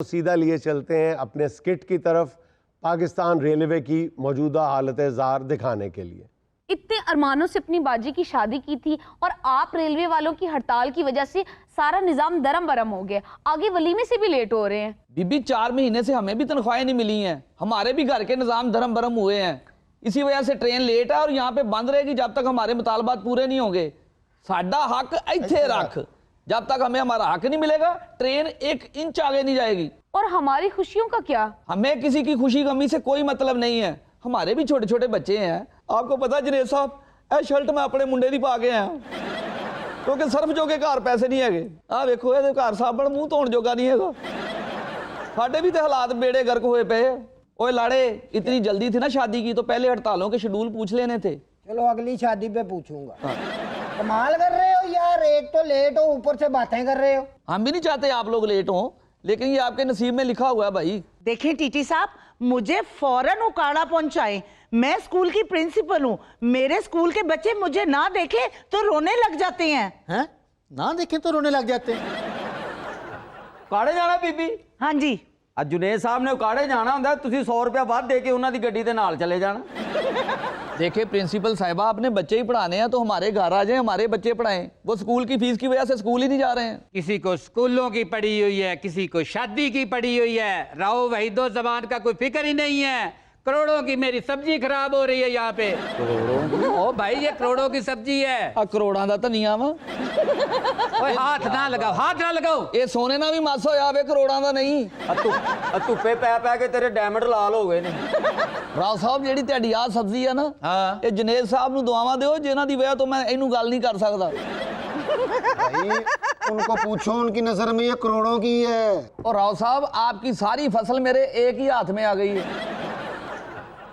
तो सीधा लिए चलते हैं अपने स्किट की तरफ, पाकिस्तान रेलवे की मौजूदा हालत ज़ार दिखाने के लिए। इतने अरमानों से अपनी बाजी की शादी की थी और आप रेलवे वालों की हड़ताल की वजह से सारा निजाम दरम बरम हो गया। आगे वलीमे से भी लेट हो रहे हैं। बीबी 4 महीने से हमें भी तनख्वाहें नहीं मिली हैं, हमारे भी घर के निजाम दरम बरम हुए हैं। इसी वजह से ट्रेन लेट है और यहाँ पे बंद रहेगी जब तक हमारे मुतालबात पूरे नहीं होंगे। साडा हक इत्थे रख, जब तक हमें हमारा हक नहीं मिलेगा ट्रेन 1 इंच आगे नहीं जाएगी। और हमारी खुशियों का क्या? हमें किसी की खुशी गमी से कोई मतलब नहीं है, हमारे भी छोटे छोटे बच्चे हैं। आपको पता जनेद साहब, ए शर्ट मैं अपने मुंडे दी पा के आया क्योंकि सर्फ जो के घर पैसे नहीं है। आ देखो ये घर साबण मुंह धोने जोगा नहीं है। साडे भी तो हालात बेड़े गर्क हुए पे। ओए लाड़े, इतनी जल्दी थी ना शादी की तो पहले हड़तालों के शेड्यूल पूछ लेने थे। चलो अगली शादी पे पूछूंगा। कमाल कर रहे हो यार, एक तो लेट हो ऊपर से बातें कर रहे हो। हम भी नहीं चाहते आप लोग लेट हो, लेकिन ये आपके नसीब में लिखा हुआ है भाई। देखें टीटी साहब, मुझे फौरन उकाड़ा पहुंचाएं। मैं स्कूल की प्रिंसिपल हूँ, मेरे स्कूल के बच्चे मुझे ना देखें तो रोने लग जाते हैं। हैं? ना देखें तो रोने लग जाते हैं। उकाड़े जाना बीबी? हाँ जी। ਅੱਜ जुनेद साहब ने उकाड़े जाना ਹੁੰਦਾ, ਤੁਸੀਂ 100 रुपया ਵੱਧ ਦੇ ਕੇ ਉਹਨਾਂ ਦੀ ਗੱਡੀ ਦੇ ਨਾਲ चले जाना। देखे प्रिंसिपल साहिबा, अपने बच्चे ही पढ़ाने हैं तो हमारे घर आ जाएं, हमारे बच्चे पढ़ाएं। वो स्कूल की फीस की वजह से स्कूल ही नहीं जा रहे हैं। किसी को स्कूलों की पड़ी हुई है, किसी को शादी की पड़ी हुई है। राव वहीदो जबान का कोई फिक्र ही नहीं है। करोड़ों की मेरी सब्जी खराब हो रही है यहाँ पे। ओ भाई, ये करोड़ों की सब्जी है। करोड़ों का धनिया वा। ओए हाथ ना लगाओ, हाथ ना लगाओ। ये सोने ना भी मासा होया वे, करोड़ों का नहीं। ਧੁੱਪੇ ਪੈ ਪੈ ਕੇ ਤੇਰੇ ਡਾਇਮੰਡ ਲਾਲ ਹੋ ਗਏ ਨੇ। राव साहब, ਜਿਹੜੀ ਤੁਹਾਡੀ ਆ ਸਬਜ਼ੀ ਆ ਨਾ, ਇਹ ਜਨੇਦ ਸਾਹਿਬ ਨੂੰ ਦੁਆਵਾਂ ਦਿਓ ਜਿਨ੍ਹਾਂ ਦੀ ਵਜ੍ਹਾ ਤੋਂ ਮੈਂ ਇਹਨੂੰ ਗੱਲ ਨਹੀਂ ਕਰ ਸਕਦਾ। भाई उनको पूछो, उनकी नजर में ये करोड़ों की है। और राव साहब, आपकी सारी फसल मेरे एक ही हाथ में आ गई है।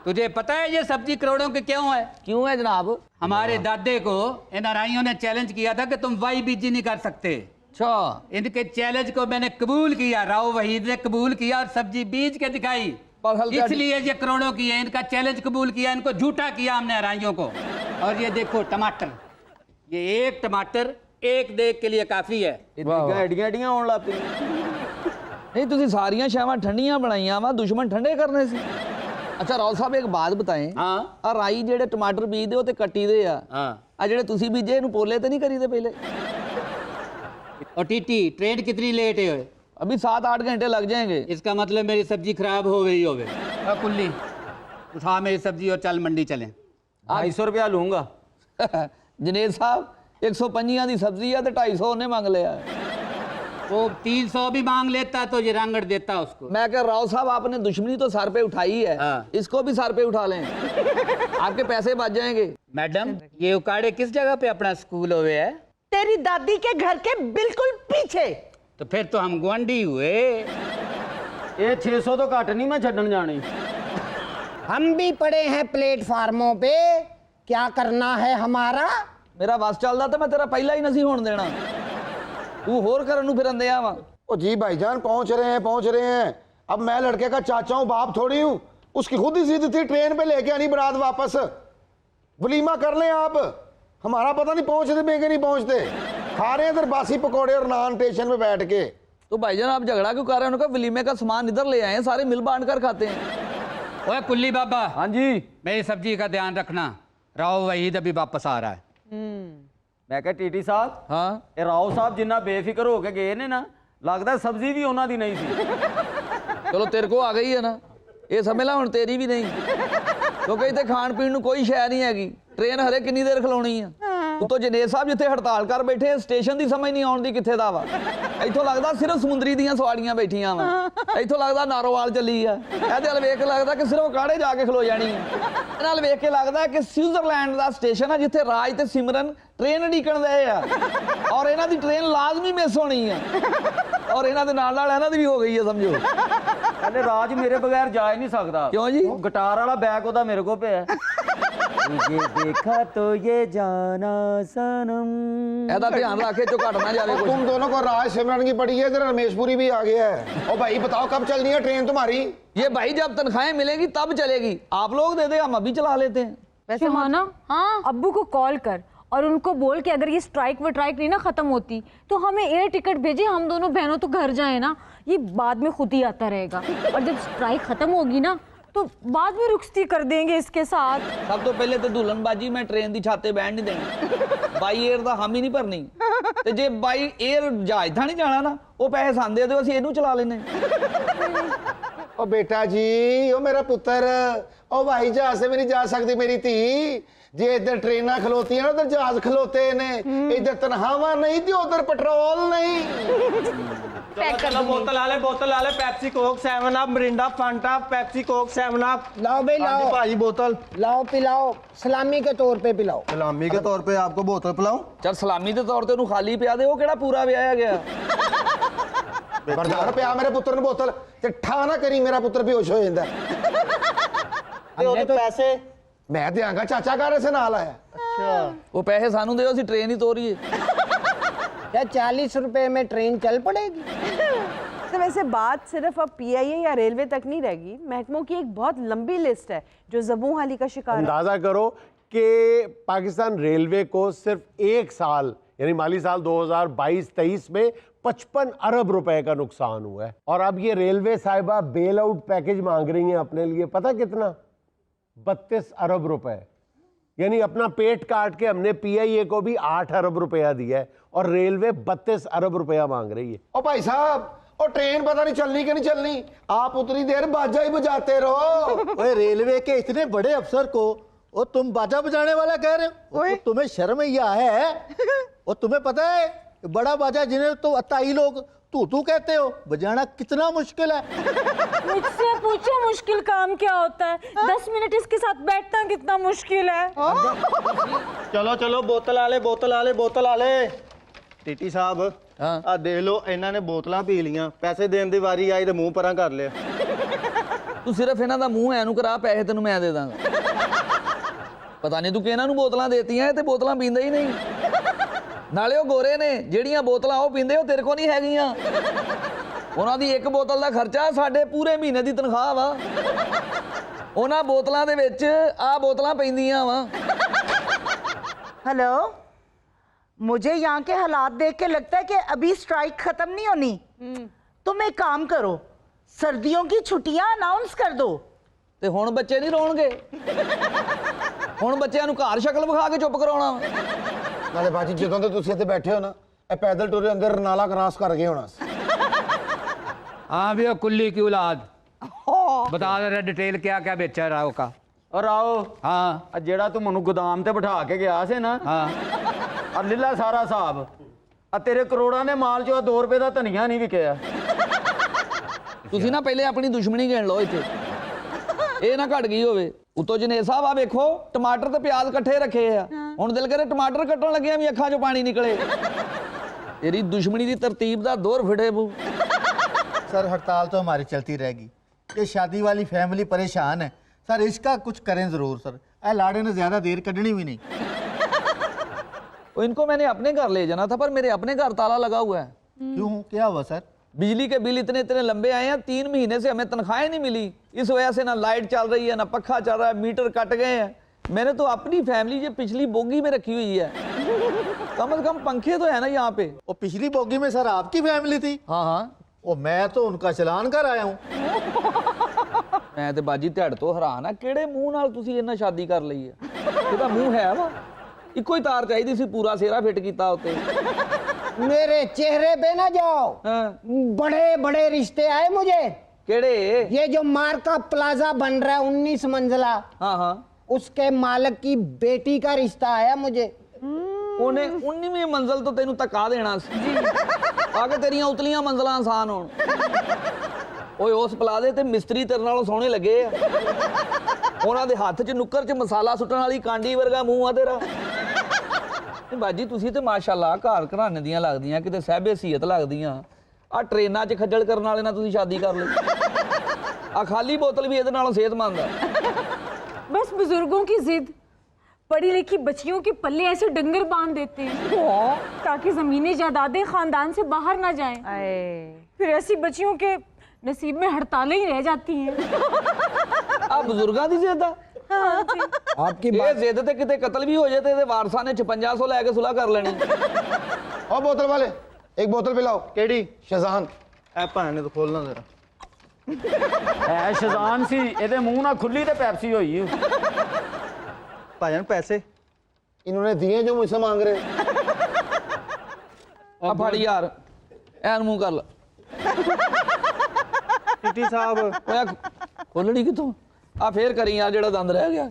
तुझे पता है ये सब्जी करोड़ों की क्यों है? क्यों है जनाब? हमारे दादे को इन आराइयों ने चैलेंज किया था कि तुम वाई बीजी नहीं कर सकते। अच्छा, इनके चैलेंज को मैंने कबूल किया, राव वहीद ने कबूल किया और सब्जी बीज के दिखाई। इसलिए ये करोड़ों की है। इनका चैलेंज कबूल किया, इनको झूठा किया हमने आराइयों को। और ये देखो टमाटर, ये एक टमाटर एक देख के लिए काफी है। ਐਡੀਆਂ ਐਡੀਆਂ ਆਉਣ ਲੱਗ ਪਈ। नहीं तुसी सारियां शावां ठंडियां बनाइयां वा, दुश्मन ठंडे करने से। अच्छा राव साहब, एक बात बताएं, हाँ आ राई जेड़े टमाटर बीजदे हो ते कट्टी दे आ, हाँ। आ जेड़े तुसी बीजे इहनूं पोले ते नहीं करीदे पहले? और टीटी, ट्रेन कितनी लेट है? अभी 7-8 घंटे लग जाएंगे। इसका मतलब मेरी सब्जी खराब हो गई होवे। कुल्ली उठा मेरी सब्जी और चल मंडी चलें। 250 रुपया लूंगा। जनेद साहब, 150 की सब्जी है तो 250 उन्हें मांग लिया। वो 300 भी मांग लेता तो ये रांगड़ देता उसको। मैं कह राव साहब, आपने दुश्मनी तो सर पे उठाई है, हाँ। इसको भी सर पे उठा लें। आपके पैसे बच जाएंगे। मैडम, ये उकाड़े किस जगह पे अपना स्कूल हुए है? तेरी दादी के घर के बिल्कुल पीछे। तो फिर तो हम गुआंढी हुए। ਇਹ 600 ਤੋਂ ਘੱਟ ਨਹੀਂ ਮੈਂ ਛੱਡਣ ਜਾਣੀ। हम भी पड़े हैं प्लेटफार्मों पे, क्या करना है हमारा? मेरा बस चलता तो मैं तेरा पहला ही नहीं होने देना। तू होर करन नूं फिरन दिया वा। ओ जी भाईजान, पहुंच रहे हैं। अब मैं लड़के का चाचा हूँ, बाप थोड़ी हूँ। उसकी खुद ही जिद थी ट्रेन पे लेके आनी बारात वापस। वलीमा कर लें आप, हमारा पता नहीं पहुंचते पे कि नहीं पहुंचते। खा रहे हैं इधर बासी पकौड़े और नान स्टेशन पे बैठ के। तो भाईजान आप झगड़ा क्यों कर रहे हैं? उनका वलीमे का सामान इधर ले आए हैं, सारे मिल बांट कर खाते हैं। ओए कुल्ली बाबा, हाँ जी। मेरी सब्जी का ध्यान रखना, राव वहीद अभी वापस आ रहा है। ਮੈਂ ਕਿਹਾ ਟੀਟੀ ਸਾਹਿਬ, हाँ ਇਹ ਰਾਓ ਸਾਹਿਬ ਜਿੰਨਾ ਬੇਫਿਕਰ ਹੋ ਕੇ ਗਏ ਨੇ ਨਾ, ਲੱਗਦਾ ਸਬਜ਼ੀ ਵੀ ਉਹਨਾਂ ਦੀ ਨਹੀਂ ਸੀ। चलो तेरे को आ गई है ना, ये समझ ला हुण तेरी भी नहीं, क्योंकि इतने खाण पीण नूं कोई शै नहीं हैगी। ट्रेन हरे कितनी देर खलोनी है। उतो जनेद साहब जिथे हड़ताल कर बैठे स्टेशन की समझ नहीं आउंदी किथे दा वा। इथों लगदा सिर्फ समुंदरी दियां सवारियां बैठियां वा, इथों लगदा नारोवाल चली है। इहदे अल वेख के लगदा कि सिर्फ काड़े जाके खलो जानी है। नाल वेख के लगदा कि स्विट्जरलैंड दा स्टेशन है जिथे राज ते सिमरन ट्रेन ढीकण दे आ और इन्हां दी ट्रेन लाजमी मिस होनी है और इन्हां दे नाल नाल इन्हां दी भी हो गई है समझो। ਕਹਿੰਦੇ ਰਾਜ ਮੇਰੇ ਬਗੈਰ ਜਾ ਹੀ ਨਹੀਂ ਸਕਦਾ। क्यों जी? ਉਹ ਗਿਟਾਰ ਵਾਲਾ ਬੈਗ ਉਹਦਾ ਮੇਰੇ ਕੋਲ ਪਿਆ। ये देखा तो ये जाना सनम। ਇਹਦਾ ਧਿਆਨ ਰੱਖ ਕੇ ਝੁਕੜ ਨਾ ਜਾਵੇ कुछ। तुम दोनों को राज सिमरन की पड़ी है, इधर रमेशपुरी भी आ गया है। ओ भाई बताओ कब चलनी है ट्रेन तुम्हारी? ये भाई जब तनख्वाहें मिलेंगी तब चलेगी, आप लोग दे दे, हम अभी चला लेते हैं। वैसे माना, हाँ, अब्बू को कॉल कर और उनको बोल के अगर ये स्ट्राइक वट्राइक नहीं ना ख़त्म होती तो हमें एयर टिकट भेजे, हम दोनों बहनों तो घर जाए ना, ये बाद में खुद ही आता रहेगा। और जब स्ट्राइक ख़त्म होगी ना तो बाद में रुखसती कर देंगे इसके साथ। सब तो पहले तो दुल्हनबाजी मैं ट्रेन की छाते बैठ नहीं देनी, बाई एयर का हम ही नहीं भरनी, ते जे बाई एयर जहाज था नहीं जाना ना वो पैसे सानदे दे, ਅਸੀਂ ਇਹਨੂੰ ਚਲਾ ਲੈਨੇ। ओ बेटा जी, ओ मेरा पुत्र, ओ भाई जहाज से भी नहीं जा सकती मेरी धी। जे इधर ट्रेन खलोती है उधर जहाज खलोते ने, इधर तनख्वाह नहीं थी उधर पेट्रोल नहीं। चलो बोतल आले Pepsi Coke 7 up Mirinda Phanta Pepsi Coke 7 up. लाओ भाई लाओ भाई बोतल लाओ, पिलाओ, सलामी के तौर पे पिलाओ। सलामी के तौर पे आपको बोतल पिलाऊं? चल सलामी के तौर ते ਉਹਨੂੰ ਖਾਲੀ ਪਿਆ ਦੇ, ਉਹ ਕਿਹੜਾ ਪੂਰਾ ਵਿਆਹਿਆ ਗਿਆ। बरदार पिया मेरे पुत्र ने बोतल, ते ठा ना करी, मेरा पुत्र बेहोश हो जाता। हमने तो पैसे मैं देंगा, चाचा घर से नाल आया। अच्छा ਉਹ ਪੈਸੇ ਸਾਨੂੰ ਦਿਓ, ਅਸੀਂ ਟ੍ਰੇਨ ਹੀ ਤੋਰੀਏ। क्या 40 रुपए में ट्रेन चल पड़ेगी? तो वैसे बात सिर्फ अब पीआईए या रेलवे तक नहीं रहेगी, महकमों की एक बहुत लंबी लिस्ट है जो ज़बूं हाली का शिकार है। अंदाजा करो कि पाकिस्तान रेलवे को सिर्फ एक साल यानी माली साल 2022-23 में 55 अरब रुपए का नुकसान हुआ है। और अब ये रेलवे साहिबा बेल आउट पैकेज मांग रही हैं अपने लिए, पता कितना? 32 अरब रुपए। यानी अपना पेट काट के हमने पीआईए को भी 8 अरब रुपया दिया है और रेलवे 32 अरब रुपया मांग रही है। ओ भाई साहब, ओ ट्रेन पता नहीं चलनी कि नहीं चलनी, आप उतनी देर बाजा ही बजाते रहो। ओए रेलवे के इतने बड़े अफसर को वो तुम बाजा बजाने वाला कह रहे हो? तो तुम्हें शर्म या है? और तुम्हें पता है बड़ा बाजा जिन्हें तो अताई लोग तू कहते हो, बजाना कितना मुश्किल है। मुझसे पूछो मुश्किल काम क्या होता है? 10 मिनट इसके साथ बैठना कितना मुश्किल है। चलो बोतल आले। टीटी साहब आ देख लो, इन्हों ने बोतल पी लिया, पैसे देने की वारी आई तो मुंह परा कर लिया। ਤੂੰ ਸਿਰਫ ਇਹਨਾਂ ਦਾ ਮੂੰਹ ਐਨੂੰ ਕਰਾ, ਪੈਸੇ ਤੈਨੂੰ ਮੈਂ ਦੇ ਦਾਂਗਾ। ਪਤਾ ਨਹੀਂ ਤੂੰ ਕਿਹਨਾਂ ਨੂੰ ਬੋਤਲਾਂ ਦੇਤੀਆਂ, ਤੇ ਬੋਤਲਾਂ ਪੀਂਦਾ ਹੀ ਨਹੀਂ। ਨਾਲੇ ਉਹ ਗੋਰੇ ਨੇ ਜਿਹੜੀਆਂ ਬੋਤਲਾਂ ਉਹ ਪੀਂਦੇ, ਉਹ ਤੇਰੇ ਕੋ ਨਹੀਂ ਹੈਗੀਆਂ। ਉਹਨਾਂ ਦੀ ਇੱਕ ਬੋਤਲ ਦਾ ਖਰਚਾ ਸਾਡੇ ਪੂਰੇ ਮਹੀਨੇ ਦੀ ਤਨਖਾਹ ਵਾ। ਉਹਨਾਂ ਬੋਤਲਾਂ ਦੇ ਵਿੱਚ ਆ ਬੋਤਲਾਂ ਪੈਂਦੀਆਂ ਵਾ। हेलो, मुझे यहाँ के हालात देख के लगता है कि अभी स्ट्राइक खत्म नहीं होनी। तुम एक काम करो, सर्दियों की छुट्टियां अनाउंस कर दो। ਤੇ ਹੁਣ ਬੱਚੇ ਨਹੀਂ ਰੋਣਗੇ, ਹੁਣ ਬੱਚਿਆਂ ਨੂੰ ਘਰ ਸ਼ਕਲ ਵਿਖਾ ਕੇ ਚੁੱਪ ਕਰਾਉਣਾ ਵਾ। नाले बाजी ਜਦੋਂ ਤੇ ਤੁਸੀਂ ਇੱਥੇ ਬੈਠੇ ਹੋ ਨਾ, ਇਹ ਪੈਦਲ ਟੁਰੇ ਅੰਦਰ ਨਾਲਾ ਕ੍ਰਾਸ ਕਰ ਗਏ ਹੋਣਾ। हाँ भैया, कुल्ली की औलाद, बता जरा डिटेल क्या क्या बेचा राव का। और आओ हाँ जेड़ा तू मनु गोदाम ते बिठा के गया से ना, हाँ और लीला सारा हिसाब आ तेरे करोड़ां ने माल चो 2 रुपए का धनिया नहीं विकिया। ਤੁਸੀਂ ਨਾ ਪਹਿਲੇ ਆਪਣੀ ਦੁਸ਼ਮਣੀ ਗਿਣ ਲਓ ਇੱਥੇ, ਇਹ ਨਾ ਘਟ ਗਈ ਹੋਵੇ। ਉਤੋਂ ਜਨੇਰ ਸਾਹਿਬ ਆ ਵੇਖੋ, ਟਮਾਟਰ ਤੇ ਪਿਆਜ਼ ਇਕੱਠੇ ਰੱਖੇ ਆ, ਹੁਣ ਦਿਲ ਕਰੇ ਟਮਾਟਰ ਕੱਟਣ ਲੱਗਿਆ ਵੀ ਅੱਖਾਂ 'ਚੋਂ ਪਾਣੀ ਨਿਕਲੇ। ਤੇਰੀ ਦੁਸ਼ਮਣੀ ਦੀ ਤਰਤੀਬ ਦਾ ਦੌਰ ਫਿੜੇ ਬੂ। सर हड़ताल तो हमारी चलती रहेगी, ये शादी वाली फैमिली परेशान है सर, इसका कुछ करें ज़रूर सर। लाड़े ने ज़्यादा देर कटनी भी नहीं। इनको मैंने अपने घर ले जाना था, पर मेरे अपने घर ताला लगा हुआ है। क्यों, क्या हुआ सर? बिजली के बिल इतने इतने लंबे आए हैं, 3 महीने से हमें तनख्वाहें नहीं मिली। इस वजह से ना लाइट चल रही है, ना पक्खा चल रहा है, मीटर कट गए हैं। मैंने तो अपनी फैमिली जो पिछली बोगी में रखी हुई है, कम से कम पंखे तो है ना यहाँ पे। वो पिछली बोगी में सर आपकी फैमिली थी? हाँ हाँ, वो मैं तो उनका चलान कर आया हूँ। मैं तो बाजी ਤੁਹਾਡੇ ਤੋਂ ਹੈਰਾਨ ਆ, ਕਿਹੜੇ ਮੂੰਹ ਨਾਲ ਤੁਸੀਂ ਇਹਨਾਂ ਸ਼ਾਦੀ ਕਰ ਲਈ ਹੈ? ਇਹਦਾ ਮੂੰਹ ਹੈ ਵਾ, ਇੱਕੋ ਹੀ ਤਾਰ ਚਾਹੀਦੀ ਸੀ, ਪੂਰਾ ਸੇਰਾ ਫਿੱਟ ਕੀਤਾ ਉੱਤੇ। मेरे चेहरे पे ना जाओ, बड़े बड़े रिश्ते आए मुझे। ਕਿਹੜੇ? ये जो मार्का प्लाजा बन रहा है 19 मंजिला, हाँ हाँ, उसके मालिक की बेटी का रिश्ता आया मुझे। ਉਹਨੇ 19ਵੀਂ ਮੰਜ਼ਲ ਤੋਂ ਤੈਨੂੰ ਧੱਕਾ ਦੇਣਾ ਸੀ ਆ ਕੇ ਤੇਰੀਆਂ ਉਤਲੀਆਂ ਮੰਜ਼ਲਾਂ ਆਸਾਨ ਹੋਣ। ਓਏ ਉਸ ਪਲਾਜ਼ੇ ਤੇ ਮਿਸਤਰੀ ਤੇਰੇ ਨਾਲੋਂ ਸੋਹਣੇ ਲੱਗੇ ਆ, ਉਹਨਾਂ ਦੇ ਹੱਥ 'ਚ ਨੁੱਕਰ 'ਚ ਮਸਾਲਾ ਸੁੱਟਣ ਵਾਲੀ ਕਾਂਡੀ ਵਰਗਾ ਮੂੰਹ ਆ ਤੇਰਾ। ਬਾਜੀ ਤੁਸੀਂ ਤੇ ਮਾਸ਼ਾਅੱਲਾ ਘਰ ਘਰਾਣੇ ਦੀਆਂ ਲੱਗਦੀਆਂ, ਕਿਤੇ ਸਹਿਬੇ ਸੀਅਤ ਲੱਗਦੀਆਂ। ਆ ਟ੍ਰੇਨਾਂ 'ਚ ਖੱਜਲ ਕਰਨ ਵਾਲੇ ਨਾਲ ਤੁਸੀਂ ਸ਼ਾਦੀ ਕਰ ਲਈ। ਆ ਖਾਲੀ ਬੋਤਲ ਵੀ ਇਹਦੇ ਨਾਲੋਂ ਸਿਹਤਮੰਦ ਆ। बस बुजुर्गों की जिद, पढ़ी लिखी बच्चियों के पल्ले ऐसे डंगर बांध देते हैं ताकि जमीनी जायदादें खानदान से बाहर ना जाएं। फिर ऐसी बच्चियों के नसीब में हड़तालें ही रह जाती हैं। आ बुजुर्गों की जिद आपकी ਇਹ ਜ਼ਿੱਦ ਤੇ ਕਿਤੇ ਕਤਲ ਵੀ ਹੋ ਜਾਏ ਤੇ ਇਹਦੇ ਵਾਰਸਾਂ ਨੇ 5500 ਲੈ ਕੇ ਸੁਲ੍ਹਾ ਕਰ ਲੈਣੀ। और बोतल वाले एक बोतल पिलाओ। ਕਿਹੜੀ शहजान ਐ ਭਾਣੇ ਤੋਂ ਖੋਲਣਾ ਜ਼ਰਾ। ਹੈ ਸ਼ਜ਼ਾਨ ਸੀ, ਇਹਦੇ ਮੂੰਹ ਨਾਲ ਖੁੱਲੀ ਤੇ ਪੈਪਸੀ ਹੋਈ ਏ। ਭਾਜਨ ਪੈਸੇ इन्होंने दिए जो मुझसे मांग रहे। ਆ ਫੜ ਯਾਰ ਐਨ ਮੂੰਹ ਕਰ ਲਾ। ਟੀਟੀ ਸਾਹਿਬ ਓਏ ਖੋਲਣੀ ਕਿੱਥੋਂ? ਆ ਫੇਰ ਕਰੀ ਯਾਰ ਜਿਹੜਾ ਦੰਦ ਰਹਿ ਗਿਆ।